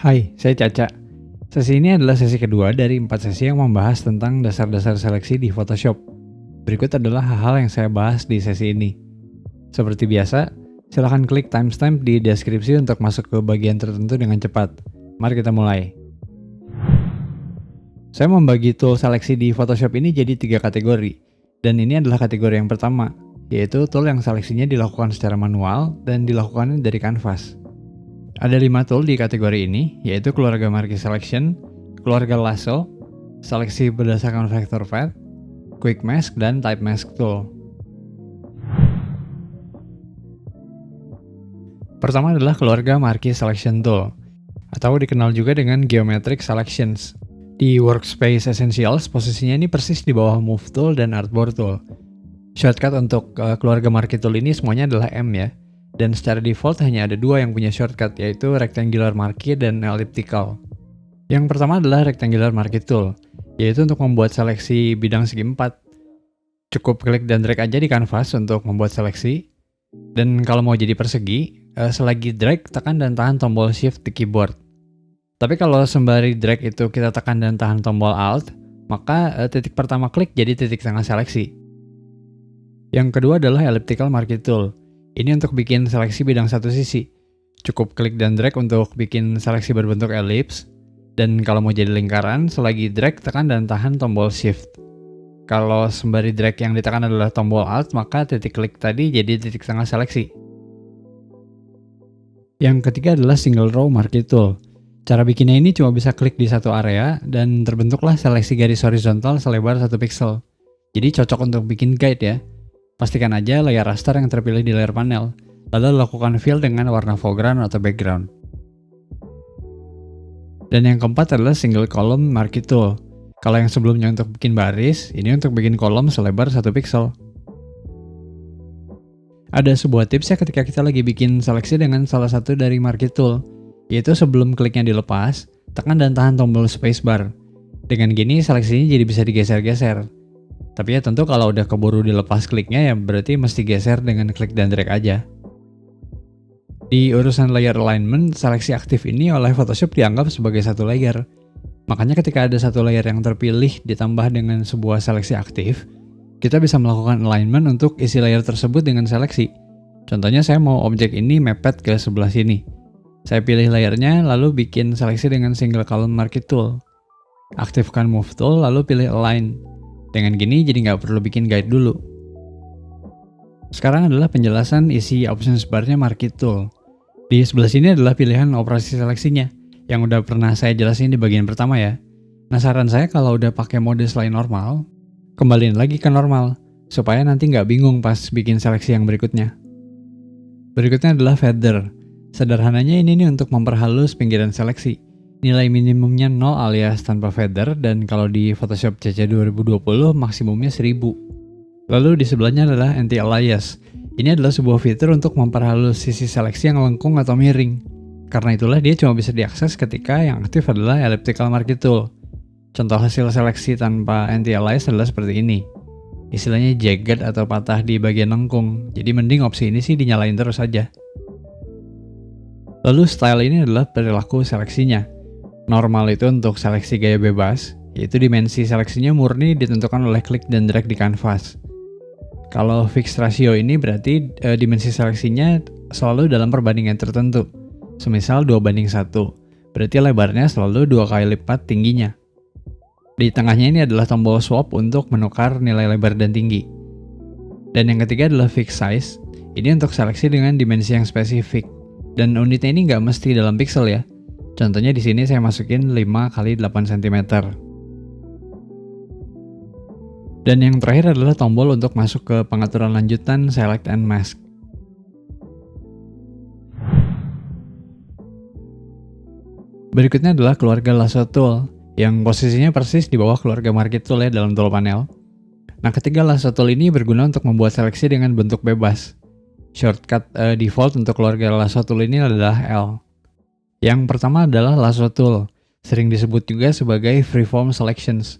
Hai, saya Caca. Sesi ini adalah sesi kedua dari 4 sesi yang membahas tentang dasar-dasar seleksi di Photoshop. Berikut adalah hal-hal yang saya bahas di sesi ini. Seperti biasa, silahkan klik timestamp di deskripsi untuk masuk ke bagian tertentu dengan cepat. Mari kita mulai. Saya membagi tool seleksi di Photoshop ini jadi 3 kategori. Dan ini adalah kategori yang pertama, yaitu tool yang seleksinya dilakukan secara manual dan dilakukannya dari kanvas. Ada 5 tool di kategori ini, yaitu keluarga marquee selection, keluarga lasso, seleksi berdasarkan vector path, quick mask, dan type mask tool. Pertama adalah keluarga marquee selection tool, atau dikenal juga dengan geometric selections. Di workspace essentials, posisinya ini persis di bawah move tool dan artboard tool. Shortcut untuk keluarga marquee tool ini semuanya adalah M ya. Dan secara default hanya ada 2 yang punya shortcut, yaitu rectangular marquee dan elliptical. Yang pertama adalah rectangular marquee tool, yaitu untuk membuat seleksi bidang segi 4. Cukup klik dan drag aja di kanvas untuk membuat seleksi. Dan kalau mau jadi persegi, selagi drag, tekan dan tahan tombol shift di keyboard. Tapi kalau sembari drag itu kita tekan dan tahan tombol alt, maka titik pertama klik jadi titik tengah seleksi. Yang kedua adalah elliptical marquee tool. Ini untuk bikin seleksi bidang satu sisi. Cukup klik dan drag untuk bikin seleksi berbentuk elips. Dan kalau mau jadi lingkaran, selagi drag, tekan dan tahan tombol shift. Kalau sembari drag yang ditekan adalah tombol alt, maka titik klik tadi jadi titik tengah seleksi. Yang ketiga adalah single row marquee tool. Cara bikinnya ini cuma bisa klik di satu area, dan terbentuklah seleksi garis horizontal selebar 1 pixel. Jadi cocok untuk bikin guide ya. Pastikan aja layar raster yang terpilih di layar panel, lalu lakukan fill dengan warna foreground atau background. Dan yang keempat adalah single column marquee tool. Kalau yang sebelumnya untuk bikin baris, ini untuk bikin kolom selebar 1 pixel. Ada sebuah tips ya ketika kita lagi bikin seleksi dengan salah satu dari marquee tool, yaitu sebelum kliknya dilepas, tekan dan tahan tombol spacebar. Dengan gini seleksinya jadi bisa digeser-geser. Tapi ya tentu kalau udah keburu dilepas kliknya ya berarti mesti geser dengan klik dan drag aja. Di urusan layer alignment, seleksi aktif ini oleh Photoshop dianggap sebagai satu layer. Makanya ketika ada satu layer yang terpilih ditambah dengan sebuah seleksi aktif, kita bisa melakukan alignment untuk isi layer tersebut dengan seleksi. Contohnya saya mau objek ini mepet ke sebelah sini. Saya pilih layernya lalu bikin seleksi dengan single column marquee tool. Aktifkan move tool lalu pilih align. Dengan gini jadi nggak perlu bikin guide dulu. Sekarang adalah penjelasan isi options bar-nya marquee tool. Di sebelah sini adalah pilihan operasi seleksinya, yang udah pernah saya jelasin di bagian pertama ya. Nah saran saya kalau udah pakai mode slide normal, kembaliin lagi ke normal, supaya nanti nggak bingung pas bikin seleksi yang berikutnya. Berikutnya adalah feather. Sederhananya ini nih untuk memperhalus pinggiran seleksi. Nilai minimumnya 0 alias tanpa feather, dan kalau di Photoshop CC 2020 maksimumnya 1000. Lalu di sebelahnya adalah anti-alias. Ini adalah sebuah fitur untuk memperhalus sisi seleksi yang lengkung atau miring. Karena itulah dia cuma bisa diakses ketika yang aktif adalah elliptical marquee tool. Contoh hasil seleksi tanpa anti-alias adalah seperti ini. Istilahnya jagged atau patah di bagian lengkung, jadi mending opsi ini sih dinyalain terus aja. Lalu style ini adalah perilaku seleksinya. Normal itu untuk seleksi gaya bebas, yaitu dimensi seleksinya murni ditentukan oleh klik dan drag di kanvas. Kalau fixed ratio ini berarti dimensi seleksinya selalu dalam perbandingan tertentu. Semisal 2:1, berarti lebarnya selalu 2 kali lipat tingginya. Di tengahnya ini adalah tombol swap untuk menukar nilai lebar dan tinggi. Dan yang ketiga adalah fixed size, ini untuk seleksi dengan dimensi yang spesifik. Dan unitnya ini nggak mesti dalam pixel ya. Contohnya di sini saya masukin 5 x 8 cm. Dan yang terakhir adalah tombol untuk masuk ke pengaturan lanjutan Select and Mask. Berikutnya adalah keluarga lasso tool, yang posisinya persis di bawah keluarga marquee tool ya dalam tool panel. Nah, ketiga lasso tool ini berguna untuk membuat seleksi dengan bentuk bebas. Shortcut default untuk keluarga lasso tool ini adalah L. Yang pertama adalah lasso tool, sering disebut juga sebagai freeform selections.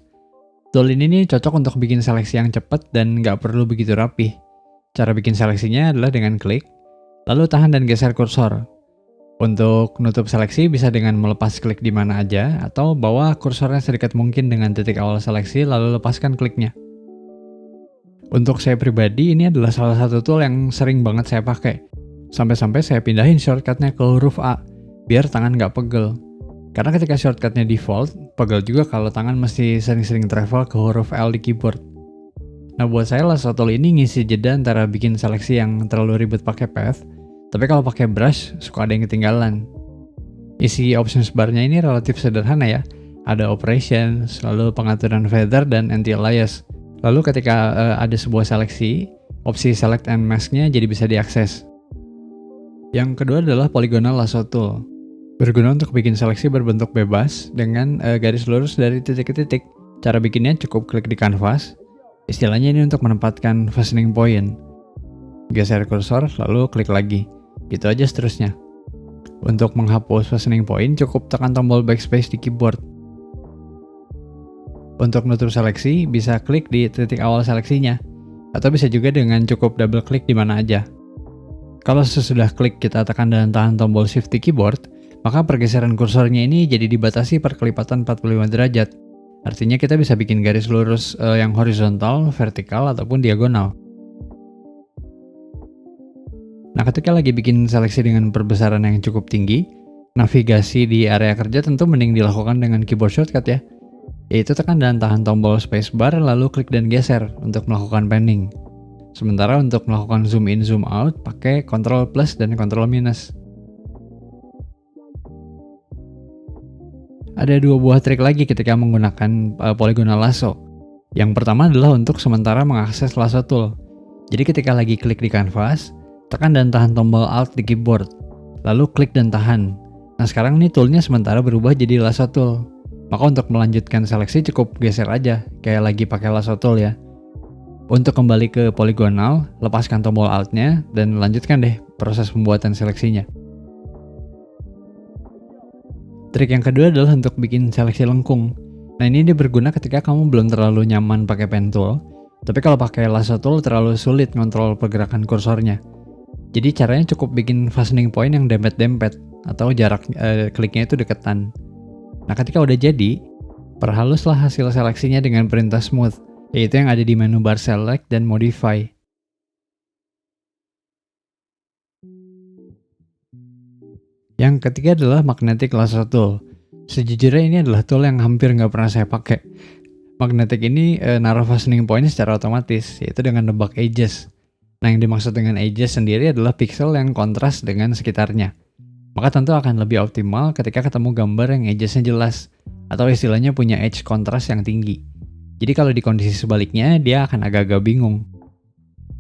Tool ini nih cocok untuk bikin seleksi yang cepat dan nggak perlu begitu rapih. Cara bikin seleksinya adalah dengan klik, lalu tahan dan geser kursor. Untuk nutup seleksi bisa dengan melepas klik di mana aja atau bawa kursornya sedekat mungkin dengan titik awal seleksi lalu lepaskan kliknya. Untuk saya pribadi ini adalah salah satu tool yang sering banget saya pakai. Sampai-sampai saya pindahin shortcutnya ke huruf A biar tangan nggak pegel. Karena ketika shortcutnya default, pegel juga kalau tangan mesti sering-sering travel ke huruf L di keyboard. Nah buat saya lasso tool ini ngisi jeda antara bikin seleksi yang terlalu ribet pakai path, tapi kalau pakai brush suka ada yang ketinggalan. Isi options bar-nya ini relatif sederhana ya. Ada operations, lalu pengaturan feather dan anti-alias. Lalu ketika ada sebuah seleksi, opsi select and mask-nya jadi bisa diakses. Yang kedua adalah polygonal lasso tool. Berguna untuk bikin seleksi berbentuk bebas dengan garis lurus dari titik ke titik. Cara bikinnya cukup klik di kanvas. Istilahnya ini untuk menempatkan fastening point. Geser kursor lalu klik lagi. Gitu aja seterusnya. Untuk menghapus fastening point cukup tekan tombol backspace di keyboard. Untuk nutup seleksi bisa klik di titik awal seleksinya. Atau bisa juga dengan cukup double klik di mana aja. Kalau sesudah klik kita tekan dan tahan tombol shift di keyboard, maka pergeseran kursornya ini jadi dibatasi perkelipatan 45 derajat. Artinya kita bisa bikin garis lurus yang horizontal, vertikal, ataupun diagonal. Nah, ketika lagi bikin seleksi dengan perbesaran yang cukup tinggi, navigasi di area kerja tentu mending dilakukan dengan keyboard shortcut ya. Yaitu tekan dan tahan tombol spacebar lalu klik dan geser untuk melakukan panning. Sementara untuk melakukan zoom in zoom out pakai Ctrl plus dan Ctrl minus. Ada dua buah trik lagi ketika menggunakan polygonal lasso. Yang pertama adalah untuk sementara mengakses lasso tool. Jadi ketika lagi klik di kanvas, tekan dan tahan tombol Alt di keyboard, lalu klik dan tahan. Nah sekarang nih toolnya sementara berubah jadi lasso tool. Maka untuk melanjutkan seleksi cukup geser aja, kayak lagi pakai lasso tool ya. Untuk kembali ke polygonal, lepaskan tombol Alt-nya dan lanjutkan deh proses pembuatan seleksinya. Trik yang kedua adalah untuk bikin seleksi lengkung. Nah ini dia berguna ketika kamu belum terlalu nyaman pakai pen tool, tapi kalau pakai lasso tool terlalu sulit ngontrol pergerakan kursornya. Jadi caranya cukup bikin fastening point yang dempet-dempet atau jarak kliknya itu deketan. Nah ketika udah jadi, perhaluslah hasil seleksinya dengan perintah smooth, yaitu yang ada di menu bar select dan modify. Yang ketiga adalah magnetic lasso tool. Sejujurnya ini adalah tool yang hampir nggak pernah saya pakai. Magnetic ini naruh fastening point secara otomatis, yaitu dengan nebak edges. Nah yang dimaksud dengan edges sendiri adalah pixel yang kontras dengan sekitarnya. Maka tentu akan lebih optimal ketika ketemu gambar yang edgesnya jelas, atau istilahnya punya edge kontras yang tinggi. Jadi kalau di kondisi sebaliknya, dia akan agak-agak bingung.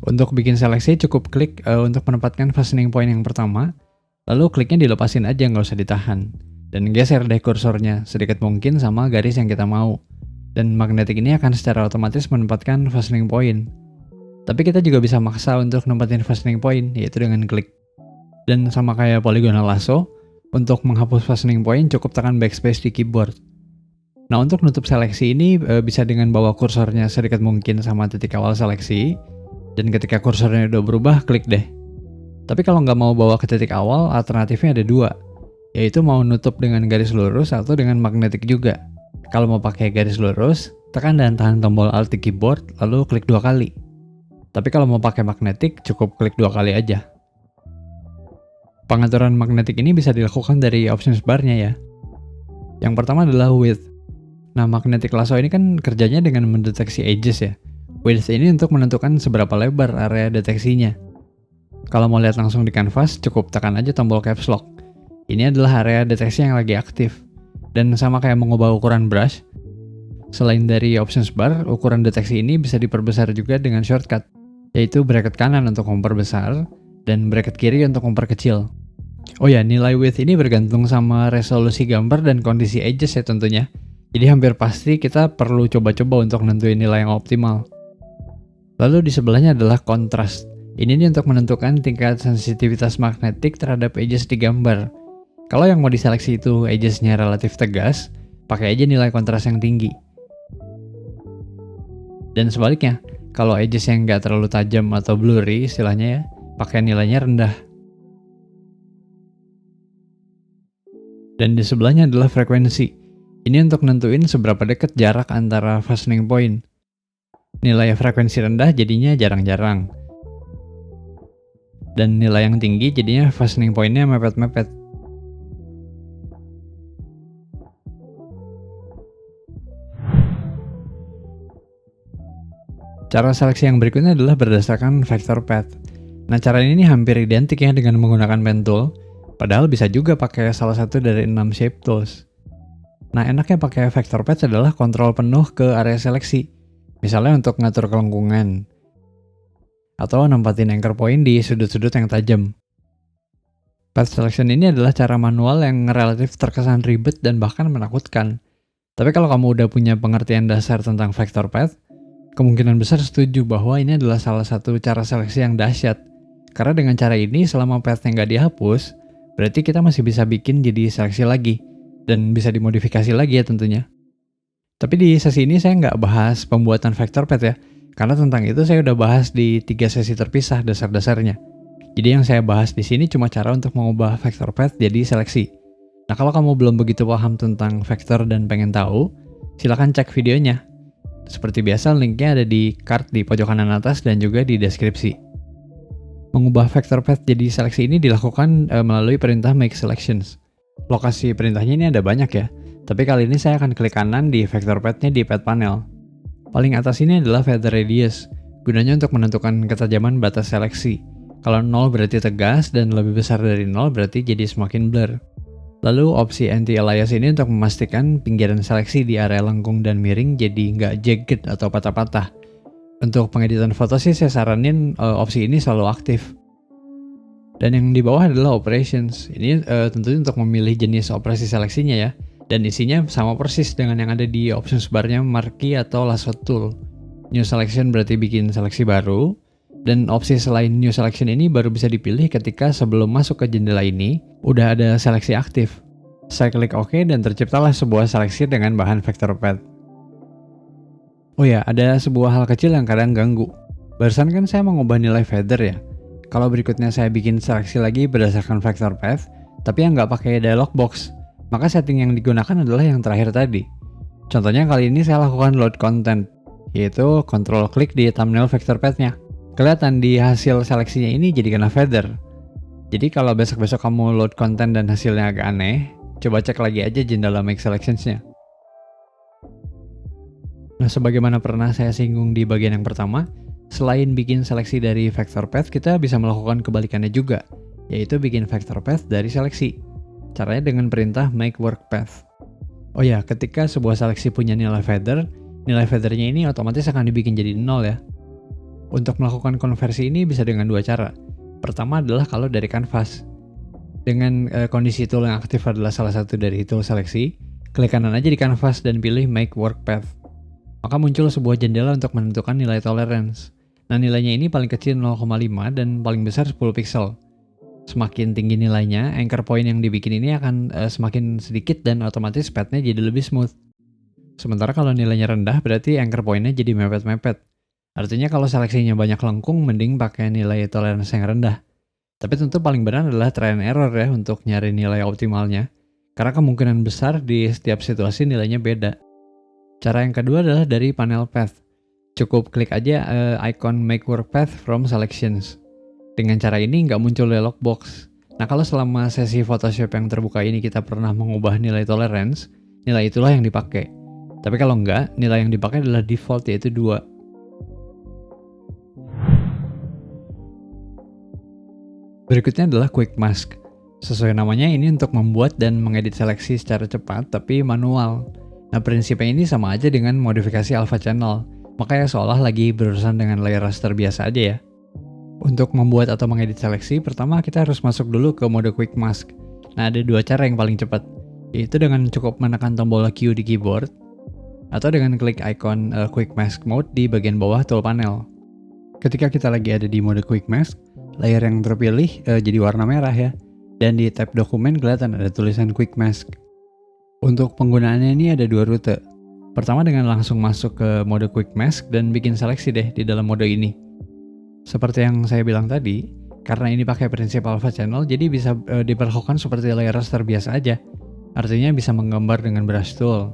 Untuk bikin seleksi cukup klik untuk menempatkan fastening point yang pertama, lalu kliknya dilepasin aja, nggak usah ditahan. Dan geser deh kursornya sedikit mungkin sama garis yang kita mau. Dan magnetic ini akan secara otomatis menempatkan fastening point. Tapi kita juga bisa maksa untuk nempatin fastening point, yaitu dengan klik. Dan sama kayak polygonal lasso, untuk menghapus fastening point cukup tekan backspace di keyboard. Nah untuk nutup seleksi ini bisa dengan bawa kursornya sedikit mungkin sama titik awal seleksi, dan ketika kursornya udah berubah, klik deh. Tapi kalau nggak mau bawa ke titik awal, alternatifnya ada dua, yaitu mau nutup dengan garis lurus atau dengan magnetic juga. Kalau mau pakai garis lurus, tekan dan tahan tombol Alt di keyboard, lalu klik 2 kali. Tapi kalau mau pakai magnetic, cukup klik 2 kali aja. Pengaturan magnetic ini bisa dilakukan dari options bar-nya ya. Yang pertama adalah width. Nah, magnetic lasso ini kan kerjanya dengan mendeteksi edges ya. Width ini untuk menentukan seberapa lebar area deteksinya. Kalau mau lihat langsung di kanvas, cukup tekan aja tombol caps lock. Ini adalah area deteksi yang lagi aktif. Dan sama kayak mengubah ukuran brush, selain dari options bar, ukuran deteksi ini bisa diperbesar juga dengan shortcut, yaitu bracket kanan untuk memperbesar, dan bracket kiri untuk memperkecil. Oh ya, nilai width ini bergantung sama resolusi gambar dan kondisi edges ya tentunya. Jadi hampir pasti kita perlu coba-coba untuk nentuin nilai yang optimal. Lalu di sebelahnya adalah contrast. Ini nih untuk menentukan tingkat sensitivitas magnetik terhadap edges di gambar. Kalau yang mau diseleksi itu edgesnya relatif tegas, pakai aja nilai kontras yang tinggi. Dan sebaliknya, kalau edges yang nggak terlalu tajam atau blurry istilahnya ya, pakai nilainya rendah. Dan di sebelahnya adalah frekuensi. Ini untuk nentuin seberapa dekat jarak antara fastening point. Nilai frekuensi rendah jadinya jarang-jarang. Dan nilai yang tinggi jadinya fastening point-nya mepet-mepet. Cara seleksi yang berikutnya adalah berdasarkan vector path. Nah, cara ini hampir identik ya dengan menggunakan pen tool, padahal bisa juga pakai salah satu dari 6 shape tools. Nah, enaknya pakai vector path adalah kontrol penuh ke area seleksi. Misalnya untuk ngatur kelengkungan, atau nempatin anchor point di sudut-sudut yang tajam. Path selection ini adalah cara manual yang relatif terkesan ribet dan bahkan menakutkan. Tapi kalau kamu udah punya pengertian dasar tentang vector path, kemungkinan besar setuju bahwa ini adalah salah satu cara seleksi yang dahsyat. Karena dengan cara ini, selama path-nya nggak dihapus, berarti kita masih bisa bikin jadi seleksi lagi. Dan bisa dimodifikasi lagi ya tentunya. Tapi di sesi ini saya nggak bahas pembuatan vector path ya. Karena tentang itu saya udah bahas di 3 sesi terpisah dasar-dasarnya. Jadi yang saya bahas di sini cuma cara untuk mengubah vector path jadi seleksi. Nah, kalau kamu belum begitu paham tentang vektor dan pengen tahu, silahkan cek videonya. Seperti biasa, linknya ada di card di pojok kanan atas dan juga di deskripsi. Mengubah vector path jadi seleksi ini dilakukan melalui perintah make selections. Lokasi perintahnya ini ada banyak ya, tapi kali ini saya akan klik kanan di vector path-nya di path panel. Paling atas ini adalah feather radius, gunanya untuk menentukan ketajaman batas seleksi. Kalau 0 berarti tegas dan lebih besar dari 0 berarti jadi semakin blur. Lalu opsi anti-alias ini untuk memastikan pinggiran seleksi di area lengkung dan miring jadi nggak jagged atau patah-patah. Untuk pengeditan foto sih saya saranin opsi ini selalu aktif. Dan yang di bawah adalah operations. Ini tentunya untuk memilih jenis operasi seleksinya ya. Dan isinya sama persis dengan yang ada di options bar-nya marquee atau lasso tool. New selection berarti bikin seleksi baru. Dan opsi selain new selection ini baru bisa dipilih ketika sebelum masuk ke jendela ini udah ada seleksi aktif. Saya klik OK dan terciptalah sebuah seleksi dengan bahan vector path. Oh ya, ada sebuah hal kecil yang kadang ganggu. Barusan kan saya mengubah nilai feather ya. Kalau berikutnya saya bikin seleksi lagi berdasarkan vector path, tapi yang nggak pakai dialog box, maka setting yang digunakan adalah yang terakhir tadi. Contohnya kali ini saya lakukan load content, yaitu control klik di thumbnail vector path-nya. Kelihatan di hasil seleksinya ini jadi kena feather. Jadi kalau besok-besok kamu load content dan hasilnya agak aneh, coba cek lagi aja jendela make selections-nya. Nah, sebagaimana pernah saya singgung di bagian yang pertama, selain bikin seleksi dari vector path, kita bisa melakukan kebalikannya juga, yaitu bikin vector path dari seleksi. Caranya dengan perintah make work path. Oh ya, ketika sebuah seleksi punya nilai feathernya ini otomatis akan dibikin jadi 0 ya. Untuk melakukan konversi ini bisa dengan dua cara. Pertama adalah kalau dari kanvas. Dengan kondisi tool yang aktif adalah salah satu dari tool seleksi, klik kanan aja di kanvas dan pilih make work path. Maka muncul sebuah jendela untuk menentukan nilai tolerance. Nah, nilainya ini paling kecil 0,5 dan paling besar 10 pixel. Semakin tinggi nilainya, anchor point yang dibikin ini akan semakin sedikit dan otomatis path-nya jadi lebih smooth. Sementara kalau nilainya rendah, berarti anchor point-nya jadi mepet-mepet. Artinya kalau seleksinya banyak lengkung, mending pakai nilai tolerance yang rendah. Tapi tentu paling benar adalah try and error ya untuk nyari nilai optimalnya. Karena kemungkinan besar di setiap situasi nilainya beda. Cara yang kedua adalah dari panel path. Cukup klik aja icon make work path from selections. Dengan cara ini nggak muncul dialog box. Nah, kalau selama sesi Photoshop yang terbuka ini kita pernah mengubah nilai tolerance, nilai itulah yang dipakai. Tapi kalau nggak, nilai yang dipakai adalah default yaitu 2. Berikutnya adalah quick mask. Sesuai namanya, ini untuk membuat dan mengedit seleksi secara cepat tapi manual. Nah, prinsipnya ini sama aja dengan modifikasi alpha channel, makanya seolah lagi berurusan dengan layer raster biasa aja ya. Untuk membuat atau mengedit seleksi, pertama kita harus masuk dulu ke mode quick mask. Nah, ada dua cara yang paling cepat, yaitu dengan cukup menekan tombol Q di keyboard, atau dengan klik icon quick mask mode di bagian bawah tool panel. Ketika kita lagi ada di mode quick mask, layer yang terpilih jadi warna merah ya, dan di tab dokumen kelihatan ada tulisan quick mask. Untuk penggunaannya ini ada dua rute. Pertama dengan langsung masuk ke mode quick mask dan bikin seleksi deh di dalam mode ini. Seperti yang saya bilang tadi, karena ini pakai prinsip alpha channel, jadi bisa diperlakukan seperti layer raster biasa aja. Artinya bisa menggambar dengan brush tool.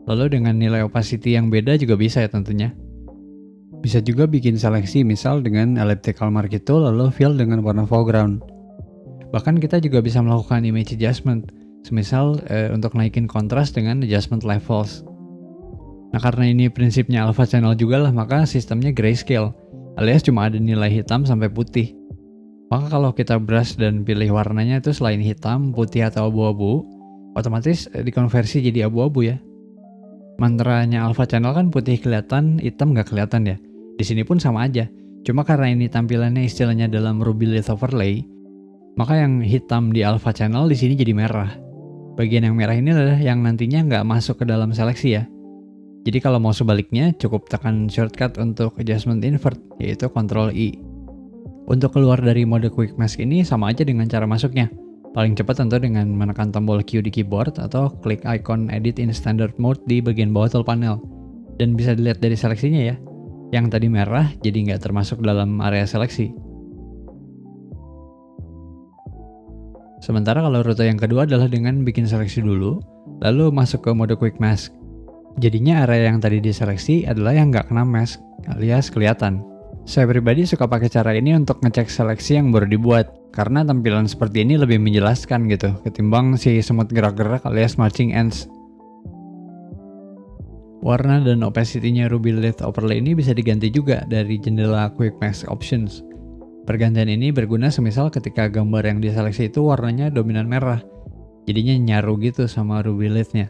Lalu dengan nilai opacity yang beda juga bisa ya tentunya. Bisa juga bikin seleksi misal dengan elliptical marquee tool lalu fill dengan warna foreground. Bahkan kita juga bisa melakukan image adjustment, semisal untuk naikin kontras dengan adjustment levels. Nah karena ini prinsipnya alpha channel juga lah, maka sistemnya grayscale, alias cuma ada nilai hitam sampai putih. Maka kalau kita brush dan pilih warnanya itu selain hitam, putih atau abu-abu, otomatis dikonversi jadi abu-abu ya. Mantranya alpha channel kan putih kelihatan, hitam nggak kelihatan ya. Di sini pun sama aja. Cuma karena ini tampilannya istilahnya dalam Ruby Lit Overlay, maka yang hitam di alpha channel di sini jadi merah. Bagian yang merah ini adalah yang nantinya nggak masuk ke dalam seleksi ya. Jadi kalau mau sebaliknya, cukup tekan shortcut untuk adjustment invert, yaitu Ctrl I. Untuk keluar dari mode quick mask ini sama aja dengan cara masuknya. Paling cepat tentu dengan menekan tombol Q di keyboard atau klik icon edit in standard mode di bagian bawah tool panel. Dan bisa dilihat dari seleksinya ya, yang tadi merah jadi nggak termasuk dalam area seleksi. Sementara kalau rute yang kedua adalah dengan bikin seleksi dulu, lalu masuk ke mode quick mask. Jadinya area yang tadi diseleksi adalah yang nggak kena mask, alias kelihatan. Saya pribadi suka pakai cara ini untuk ngecek seleksi yang baru dibuat, karena tampilan seperti ini lebih menjelaskan gitu, ketimbang si semut gerak-gerak alias marching ants. Warna dan opacity-nya Ruby Lit Overlay ini bisa diganti juga dari jendela Quick Mask Options. Pergantian ini berguna semisal ketika gambar yang diseleksi itu warnanya dominan merah, jadinya nyaru gitu sama Ruby Lit-nya.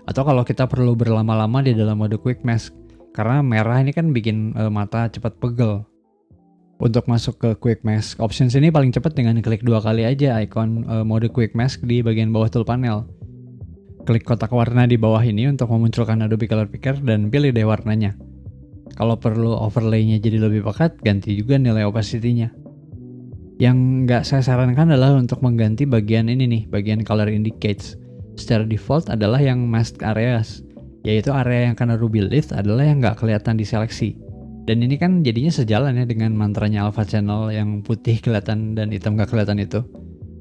Atau kalau kita perlu berlama-lama di dalam mode quick mask, karena merah ini kan bikin mata cepat pegel. Untuk masuk ke quick mask options ini paling cepat dengan klik 2 kali aja ikon mode quick mask di bagian bawah tool panel. Klik kotak warna di bawah ini untuk memunculkan Adobe Color Picker dan pilih deh warnanya. Kalau perlu overlay-nya jadi lebih pekat, ganti juga nilai opacity-nya. Yang nggak saya sarankan adalah untuk mengganti bagian ini nih, bagian color indicates. Secara default adalah yang masked areas, yaitu area yang kena Ruby Lit adalah yang nggak kelihatan di seleksi. Dan ini kan jadinya sejalan ya dengan mantranya alpha channel yang putih kelihatan dan hitam nggak kelihatan itu.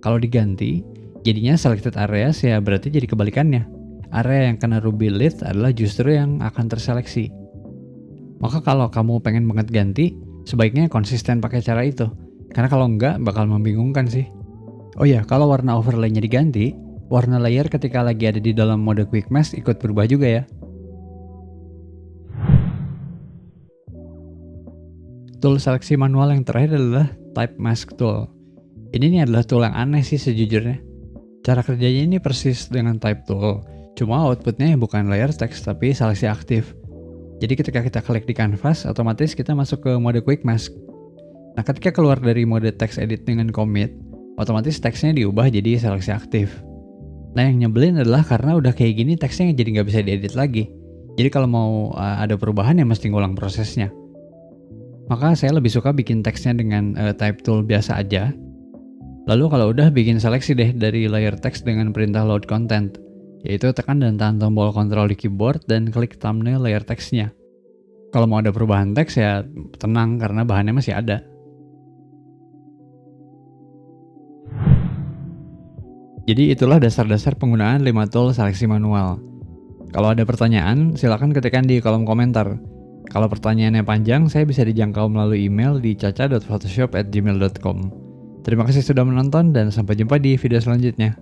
Kalau diganti, jadinya selected areas ya berarti jadi kebalikannya. Area yang kena Ruby Lit adalah justru yang akan terseleksi. Maka kalau kamu pengen banget ganti, sebaiknya konsisten pakai cara itu. Karena kalau enggak bakal membingungkan sih. Oh ya, kalau warna overlay-nya diganti, warna layer ketika lagi ada di dalam mode quick mask ikut berubah juga ya. Tool seleksi manual yang terakhir adalah Type Mask Tool. Ini nih adalah tool yang aneh sih sejujurnya. Cara kerjanya ini persis dengan Type Tool, cuma outputnya bukan layer text tapi seleksi aktif. Jadi ketika kita klik di canvas, otomatis kita masuk ke mode quick mask. Nah ketika keluar dari mode text edit dengan commit, otomatis teksnya diubah jadi seleksi aktif. Nah yang nyebelin adalah karena udah kayak gini teksnya jadi nggak bisa diedit lagi. Jadi kalau mau ada perubahan ya mesti ngulang prosesnya. Maka saya lebih suka bikin teksnya dengan type tool biasa aja. Lalu kalau udah bikin seleksi deh dari layer text dengan perintah load content, yaitu tekan dan tahan tombol Ctrl di keyboard dan klik thumbnail layer textnya. Kalau mau ada perubahan teks ya tenang karena bahannya masih ada. Jadi itulah dasar-dasar penggunaan 5 tool seleksi manual. Kalau ada pertanyaan, silakan ketikkan di kolom komentar. Kalau pertanyaannya panjang, saya bisa dijangkau melalui email di caca.photoshop@gmail.com. Terima kasih sudah menonton dan sampai jumpa di video selanjutnya.